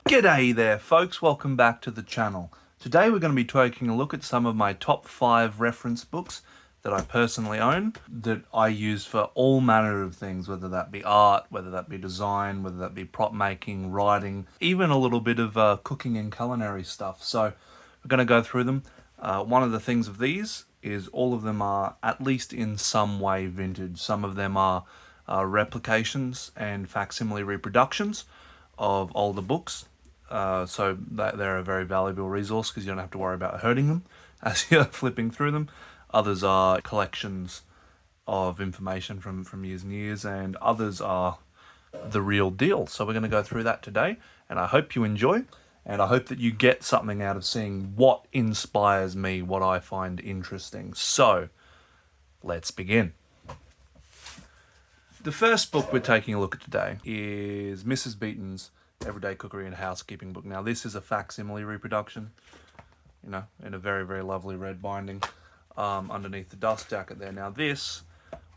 G'day there folks, welcome back to the channel. Today we're going to be taking a look at some of my top 5 reference books that I personally own, that I use for all manner of things, whether that be art, whether that be design, whether that be prop making, writing, even a little bit of cooking and culinary stuff. So we're going to go through them. One of the things of these is all of them are at least in some way vintage. Some of them are replications and facsimile reproductions of older books. So they're a very valuable resource because you don't have to worry about hurting them as you're flipping through them. Others are collections of information from years and years, and others are the real deal. So we're going to go through that today, and I hope you enjoy, and I hope that you get something out of seeing what inspires me, what I find interesting. So let's begin. The first book we're taking a look at today is Mrs. Beaton's Everyday Cookery and Housekeeping book. Now this is a facsimile reproduction, in a very, very lovely red binding underneath the dust jacket there. Now this,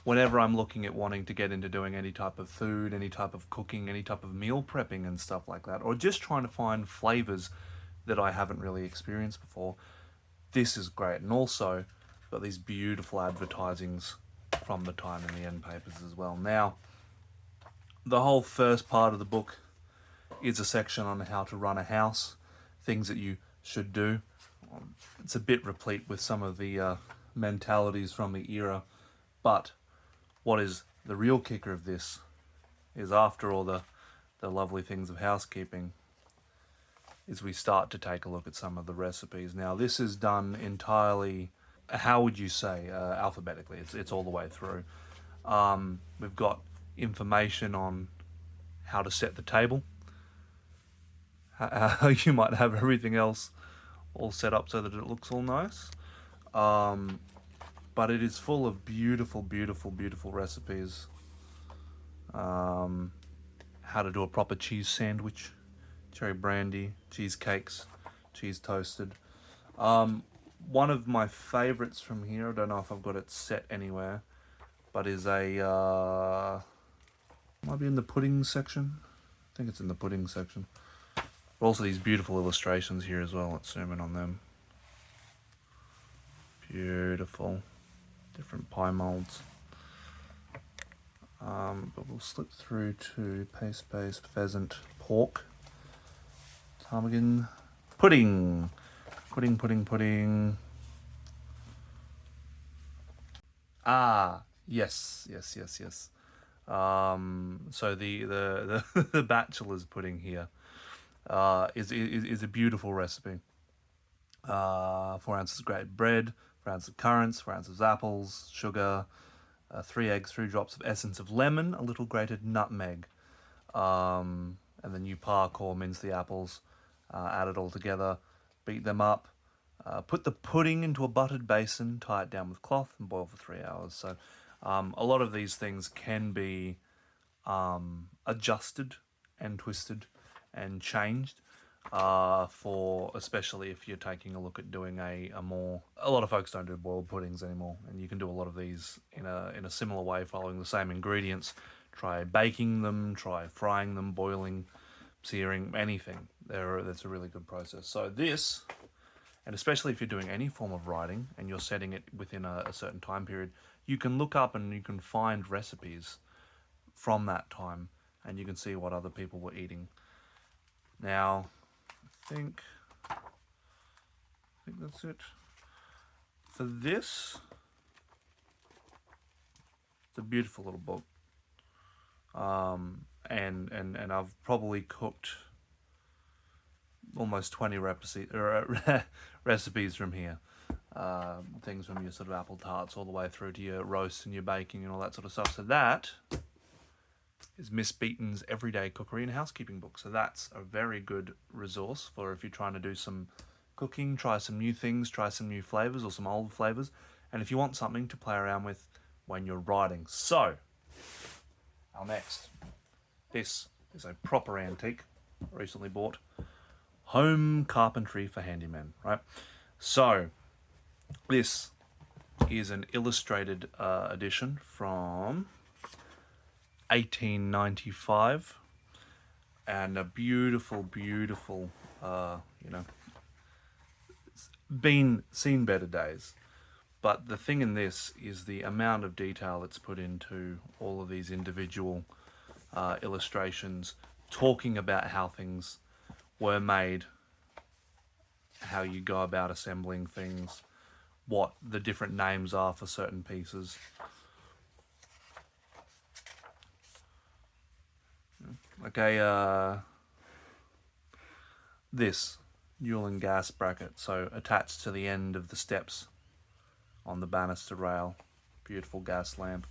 whenever I'm looking at wanting to get into doing any type of food, any type of cooking, any type of meal prepping and stuff like that, or just trying to find flavors that I haven't really experienced before, this is great. And also got these beautiful advertisings from the time and the end papers as well. Now, the whole first part of the book is a section on how to run a house, things that you should do. It's a bit replete with some of the mentalities from the era, but what is the real kicker of this is, after all the lovely things of housekeeping, is we start to take a look at some of the recipes. Now this is done entirely, how would you say, alphabetically. It's all the way through. We've got information on how to set the table, how you might have everything else all set up so that it looks all nice. But it is full of beautiful, beautiful, beautiful recipes. How to do a proper cheese sandwich, cherry brandy, cheesecakes, cheese toasted. One of my favorites from here, I don't know if I've got it set anywhere, but is a, might be in the pudding section. I think it's in the pudding section. But also these beautiful illustrations here as well. Let's zoom in on them. Beautiful. Different pie molds. But we'll slip through to paste-based pheasant pork. Ptarmigan. Pudding. Pudding. Ah, yes. So the the bachelor's pudding here is a beautiful recipe. 4 ounces of grated bread, 4 ounces of currants, 4 ounces of apples, sugar, 3 eggs, 3 drops of essence of lemon, a little grated nutmeg, and then you park or mince the apples, add it all together, beat them up, put the pudding into a buttered basin, tie it down with cloth, and boil for 3 hours. So a lot of these things can be adjusted and twisted and changed for, especially if you're taking a look at doing a lot of folks don't do boiled puddings anymore, and you can do a lot of these in a similar way, following the same ingredients. Try baking them, try frying them, boiling, searing, anything. That's a really good process. So this, and especially if you're doing any form of writing and you're setting it within a certain time period, you can look up and you can find recipes from that time, and you can see what other people were eating. Now, I think that's it for this. It's a beautiful little book, and I've probably cooked almost 20 recipes from here. Things from your sort of apple tarts all the way through to your roasts and your baking and all that sort of stuff. So that is Miss Beaton's Everyday Cookery and Housekeeping book. So that's a very good resource for if you're trying to do some cooking, try some new things, try some new flavors or some old flavors, and if you want something to play around with when you're writing. So, our next. This is a proper antique, recently bought. Home Carpentry for Handymen, right? So, this is an illustrated edition from 1895, and a beautiful, beautiful, you know, been seen better days. But the thing in this is the amount of detail that's put into all of these individual illustrations, talking about how things were made, how you go about assembling things, what the different names are for certain pieces. Like this Newland gas bracket, so attached to the end of the steps on the banister rail, beautiful gas lamp.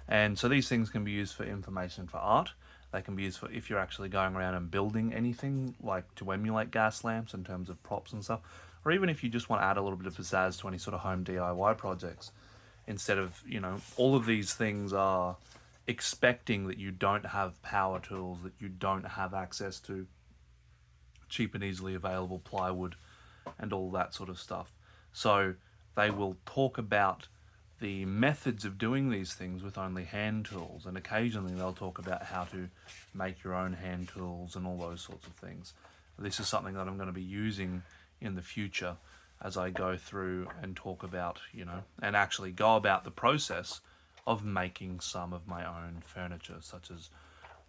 And so these things can be used for information for art. They can be used for if you're actually going around and building anything, like to emulate gas lamps in terms of props and stuff, or even if you just want to add a little bit of pizzazz to any sort of home DIY projects. Instead of, you know, all of these things are expecting that you don't have power tools, that you don't have access to cheap and easily available plywood and all that sort of stuff. So they will talk about the methods of doing these things with only hand tools, and occasionally they'll talk about how to make your own hand tools and all those sorts of things. This is something that I'm going to be using in the future as I go through and talk about, you know, and actually go about the process of making some of my own furniture, such as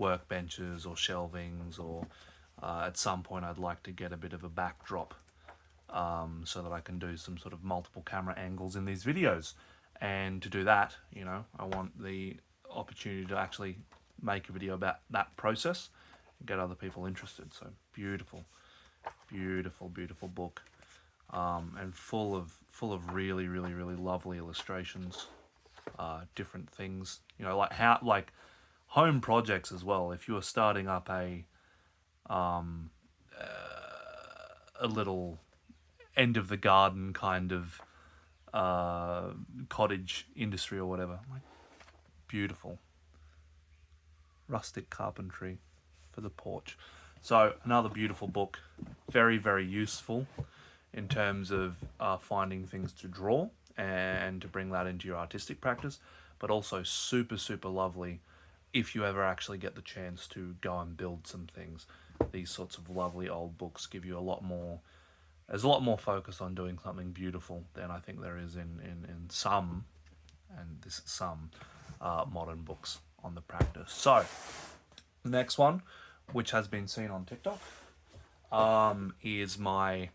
workbenches or shelvings, or at some point I'd like to get a bit of a backdrop so that I can do some sort of multiple camera angles in these videos. And to do that, you know, I want the opportunity to actually make a video about that process and get other people interested. So beautiful, beautiful, beautiful book, and full of really, really, really lovely illustrations, different things, you know, like home projects as well. If you are starting up a little end of the garden kind of cottage industry or whatever, like, beautiful rustic carpentry for the porch. So another beautiful book, very, very useful in terms of finding things to draw and to bring that into your artistic practice, but also super, super lovely if you ever actually get the chance to go and build some things. These sorts of lovely old books give you a lot more. There's a lot more focus on doing something beautiful than I think there is in some, and this is some, modern books on the practice. So, the next one, which has been seen on TikTok, is my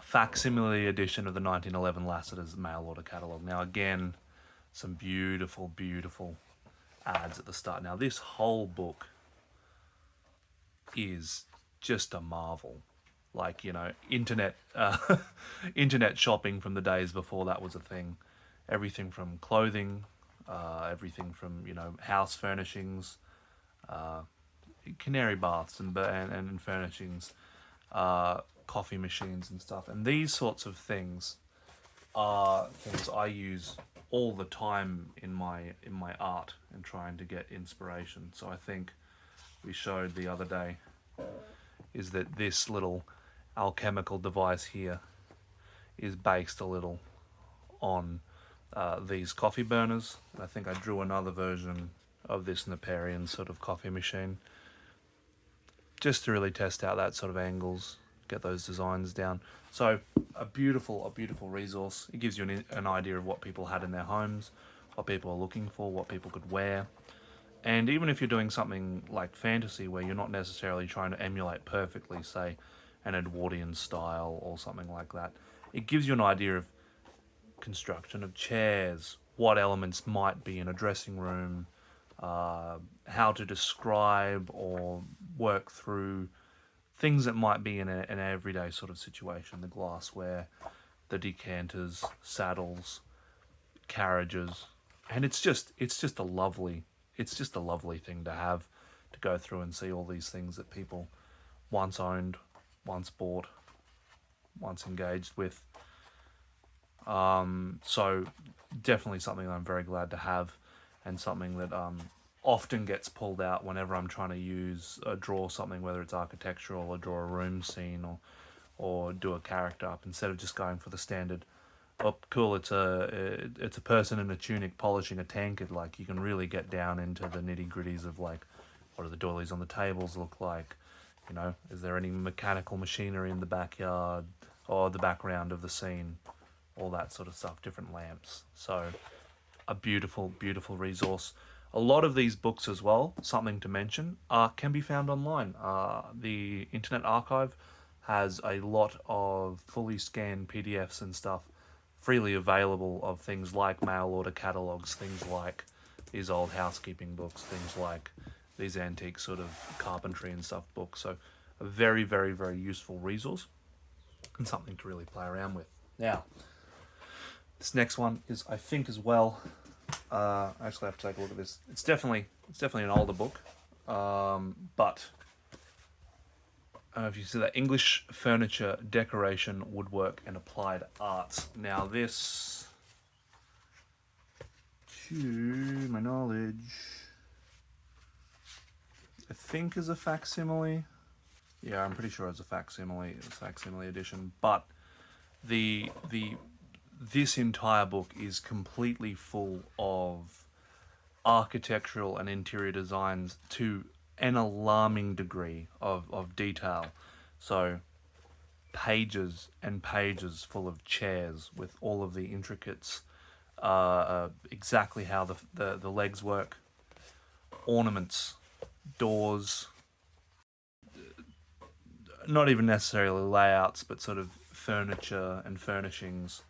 facsimile edition of the 1911 Lassiter's mail order catalogue. Now again, some beautiful, beautiful ads at the start. Now this whole book is just a marvel. Like, you know, internet internet shopping from the days before that was a thing. Everything from clothing, everything from, you know, house furnishings, canary baths and furnishings, coffee machines and stuff. And these sorts of things are things I use all the time in my art and trying to get inspiration. So I think we showed the other day is that this little alchemical device here is based a little on these coffee burners. I think I drew another version of this Neparian sort of coffee machine just to really test out that sort of angles, get those designs down. So a beautiful resource. It gives you an idea of what people had in their homes, what people are looking for, what people could wear. And even if you're doing something like fantasy where you're not necessarily trying to emulate perfectly, say, an Edwardian style or something like that, it gives you an idea of construction of chairs, what elements might be in a dressing room, how to describe or work through things that might be in an everyday sort of situation, the glassware, the decanters, saddles, carriages. And it's just a lovely thing to have, to go through and see all these things that people once owned, once bought, once engaged with. So definitely something I'm very glad to have, and something that often gets pulled out whenever I'm trying to draw something, whether it's architectural or draw a room scene or do a character up, instead of just going for the standard, oh cool, it's a person in a tunic polishing a tankard. Like, you can really get down into the nitty gritties of like What do the doilies on the tables look like? You know, is there any mechanical machinery in the backyard or the background of the scene? All that sort of stuff, different lamps. So a beautiful, beautiful resource. A lot of these books as well, something to mention, can be found online. The Internet Archive has a lot of fully scanned PDFs and stuff freely available of things like mail order catalogs, things like these old housekeeping books, things like these antique sort of carpentry and stuff books. So a very, very, very useful resource and something to really play around with. Now, this next one is, I think, as well. I actually have to take a look at this. It's definitely an older book, but if you see that, English Furniture, Decoration, Woodwork, and Applied Arts. Now this, to my knowledge, I think is a facsimile. Yeah, I'm pretty sure it's a facsimile edition. But this entire book is completely full of architectural and interior designs to an alarming degree of detail. So pages and pages full of chairs with all of the intricates, exactly how the legs work, ornaments, doors, not even necessarily layouts, but sort of furniture and furnishings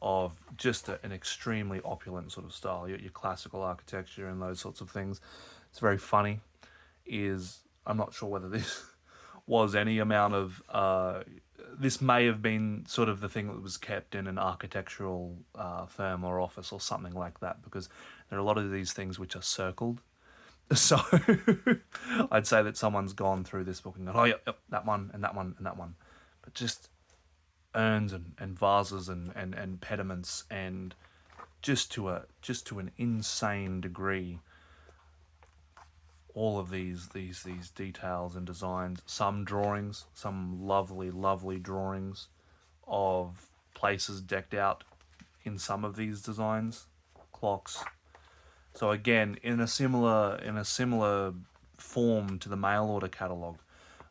of just an extremely opulent sort of style, your classical architecture and those sorts of things. It's very funny. I'm not sure whether this was any amount of, this may have been sort of the thing that was kept in an architectural firm or office or something like that, because there are a lot of these things which are circled. So I'd say that someone's gone through this book and gone, oh, yep, that one and that one and that one. But just urns and vases and pediments, and just to an insane degree, all of these details and designs, some drawings, some lovely drawings of places decked out in some of these designs, clocks. So again, in a similar form to the mail order catalogue,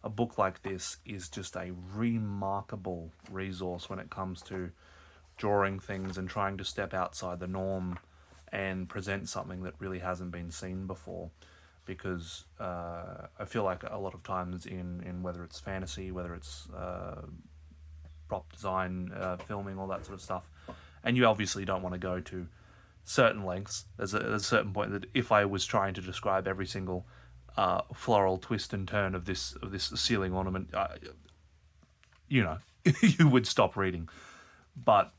a book like this is just a remarkable resource when it comes to drawing things and trying to step outside the norm and present something that really hasn't been seen before. Because I feel like a lot of times in whether it's fantasy, whether it's prop design, filming, all that sort of stuff, and you obviously don't want to go to certain lengths. There's a certain point that if I was trying to describe every single floral twist and turn of this ceiling ornament, you would stop reading. But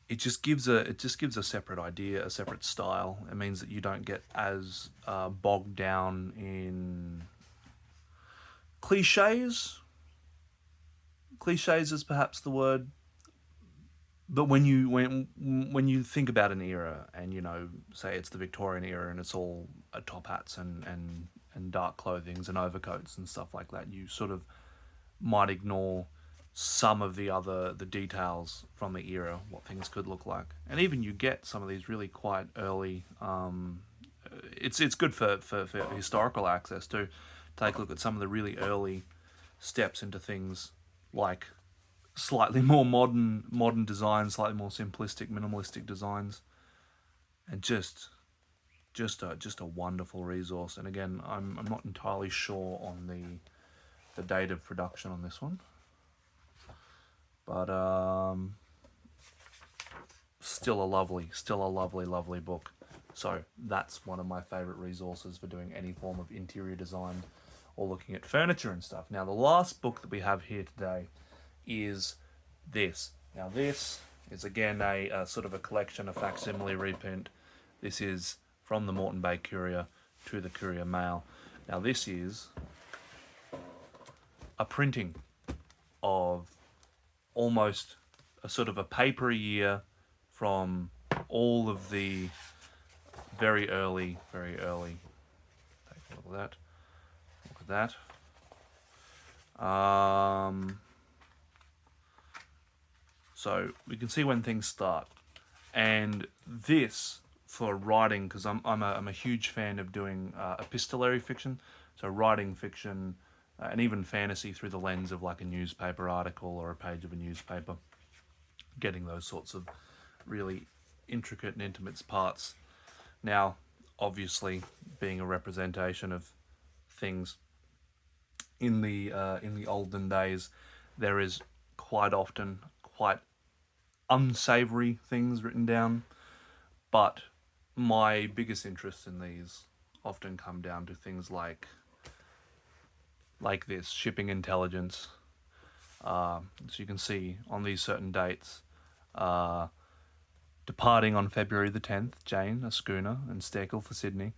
it just gives a separate idea, a separate style. It means that you don't get as bogged down in cliches. Cliches is perhaps the word. But when you think about an era, and say it's the Victorian era, and it's all top hats and dark clothings and overcoats and stuff like that, you sort of might ignore some of the details from the era, what things could look like. And even you get some of these really quite early, it's good for historical access to take a look at some of the really early steps into things like slightly more modern designs, slightly more simplistic, minimalistic designs, and just a wonderful resource. And again, I'm not entirely sure on the date of production on this one, but still a lovely book. So that's one of my favorite resources for doing any form of interior design or looking at furniture and stuff. Now, the last book that we have here today is this. Now, this is again a sort of a collection, a facsimile reprint. This is from the Moreton Bay Courier to the Courier Mail. Now, this is a printing of almost a sort of a paper a year from all of the very early. Take a look at that. So we can see when things start, and this for writing, because I'm a huge fan of doing epistolary fiction, so writing fiction and even fantasy through the lens of like a newspaper article or a page of a newspaper, getting those sorts of really intricate and intimate parts. Now, obviously, being a representation of things in the olden days, there is quite often quite unsavory things written down, but my biggest interest in these often come down to things like this shipping intelligence. So you can see on these certain dates, departing on February the 10th, Jane, a schooner, and Stekel for Sydney,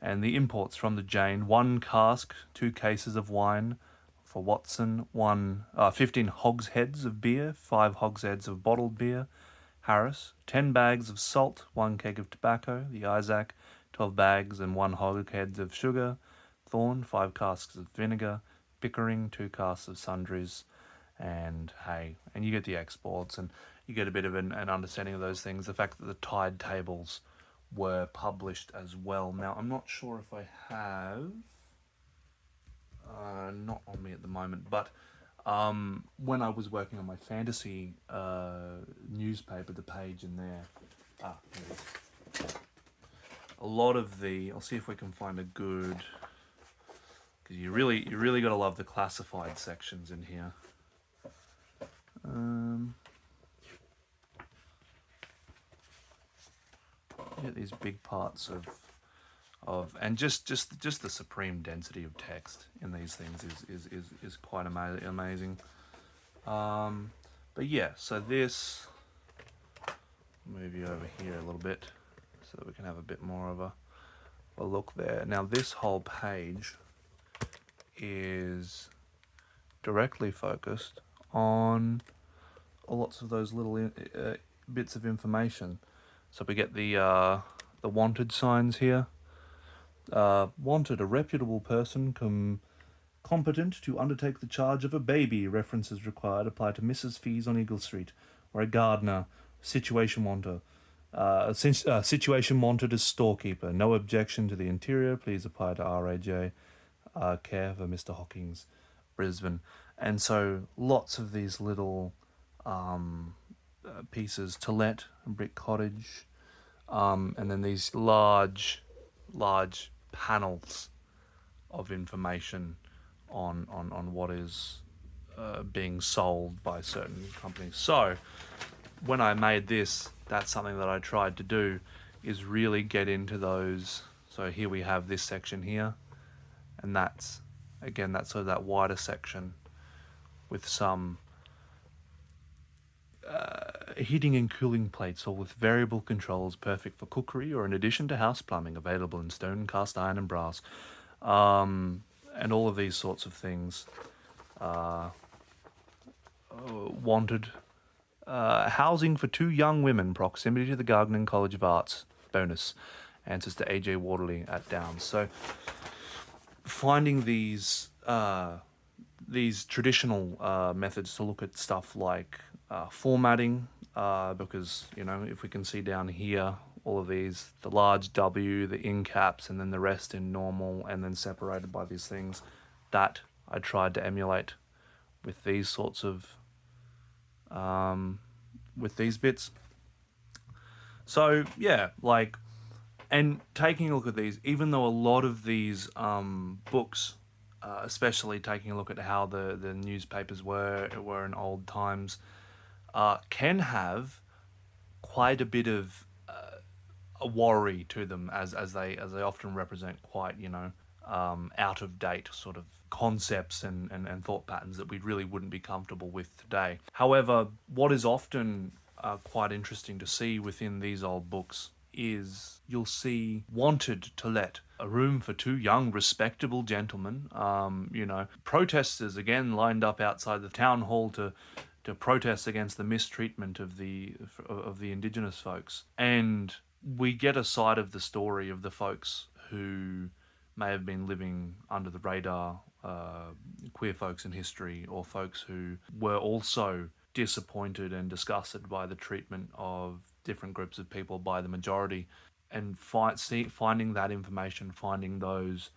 and the imports from the Jane: 1 cask, 2 cases of wine for Watson, 15 hogsheads of beer, 5 hogsheads of bottled beer, Harris, 10 bags of salt, 1 keg of tobacco, the Isaac, 12 bags and 1 hogshead of sugar, Thorn, 5 casks of vinegar, Pickering, 2 casks of sundries, and hay. And you get the exports, and you get a bit of an understanding of those things. The fact that the tide tables were published as well. Now, I'm not sure if I have, not on me at the moment, but when I was working on my fantasy newspaper, the page in there, here it is. A lot of I'll see if we can find a good, because you really got to love the classified sections in here. You get these big parts of and just the supreme density of text in these things is quite amazing. But yeah, so this, move you over here a little bit so that we can have a bit more of a look there. Now this whole page is directly focused on lots of those little bits of information. So we get the wanted signs here. Wanted, a reputable person competent to undertake the charge of a baby. References required. Apply to Mrs. Fees on Eagle Street. Or a gardener. Situation wanted. Situation wanted as storekeeper. No objection to the interior. Please apply to RAJ. Care for Mr. Hawkins, Brisbane. And so lots of these little pieces to let, brick cottage, and then these large panels of information on what is being sold by certain companies. So when I made this, that's something that I tried to do, is really get into those. So here we have this section here, and that's sort of that wider section with some heating and cooling plates, all with variable controls, perfect for cookery or in addition to house plumbing, available in stone, cast iron and brass, and all of these sorts of things. Wanted housing for 2 young women, proximity to the Gagnon College of Arts, bonus, answers to AJ Waterley at Downs. So finding these traditional methods to look at stuff like formatting, because, you know, if we can see down here, all of these, the large W, the in caps, and then the rest in normal, and then separated by these things, that I tried to emulate with these sorts of, with these bits. So yeah, like, and taking a look at these, even though a lot of these books, especially taking a look at how the newspapers were in old times, can have quite a bit of a worry to them, as they often represent quite, you know, out of date sort of concepts and thought patterns that we really wouldn't be comfortable with today. However, what is often quite interesting to see within these old books is you'll see wanted to let, a room for 2 young respectable gentlemen, you know, protesters again lined up outside the town hall to protest against the mistreatment of the Indigenous folks. And we get a side of the story of the folks who may have been living under the radar, queer folks in history, or folks who were also disappointed and disgusted by the treatment of different groups of people by the majority. and finding that information, finding those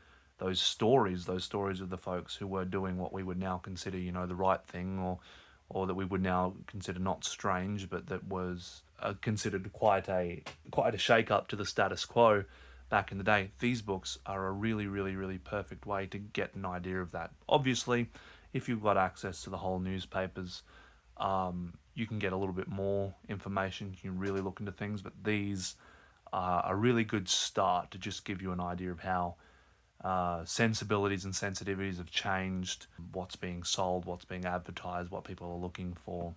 stories of the folks who were doing what we would now consider, you know, the right thing, or that we would now consider not strange, but that was considered quite a shake up to the status quo back in the day. These books are a really, really, really perfect way to get an idea of that. Obviously, if you've got access to the whole newspapers, you can get a little bit more information. You can really look into things, but these are a really good start to just give you an idea of how sensibilities and sensitivities have changed, what's being sold, what's being advertised, what people are looking for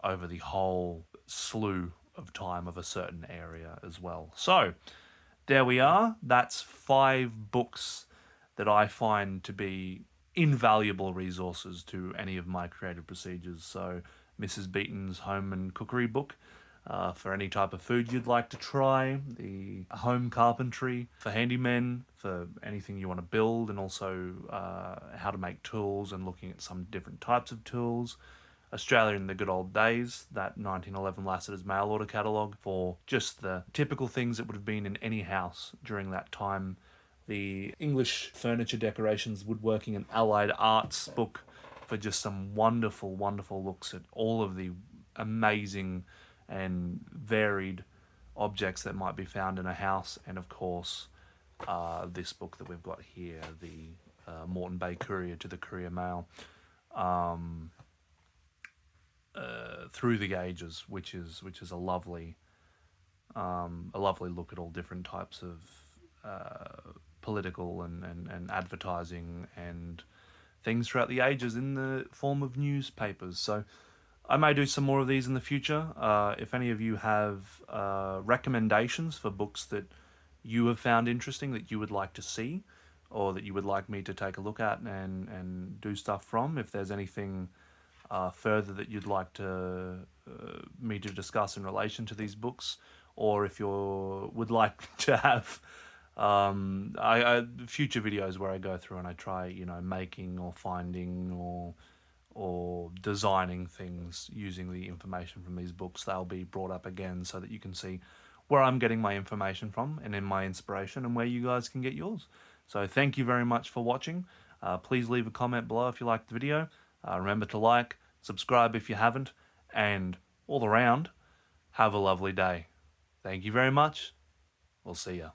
over the whole slew of time of a certain area as well. So there we are. That's 5 books that I find to be invaluable resources to any of my creative procedures. So Mrs. Beaton's home and cookery book, for any type of food you'd like to try, the home carpentry for handymen, for anything you want to build, and also how to make tools and looking at some different types of tools. Australia in the Good Old Days, that 1911 Lassiter's mail order catalogue for just the typical things that would have been in any house during that time. The English furniture decorations, woodworking and allied arts book for just some wonderful, wonderful looks at all of the amazing and varied objects that might be found in a house. And of course, this book that we've got here, the Moreton Bay Courier to the Courier Mail, Through the Ages, which is a lovely look at all different types of political and advertising and things throughout the ages in the form of newspapers. So I may do some more of these in the future. If any of you have recommendations for books that you have found interesting that you would like to see, or that you would like me to take a look at and do stuff from, if there's anything further that you'd like to me to discuss in relation to these books, or if you would like to have future videos where I go through and I try, you know, making or finding or designing things using the information from these books, they'll be brought up again so that you can see where I'm getting my information from and in my inspiration, and where you guys can get yours. So thank you very much for watching. Please leave a comment below if you liked the video. Remember to like, subscribe if you haven't, and all around, have a lovely day. Thank you very much. We'll see ya.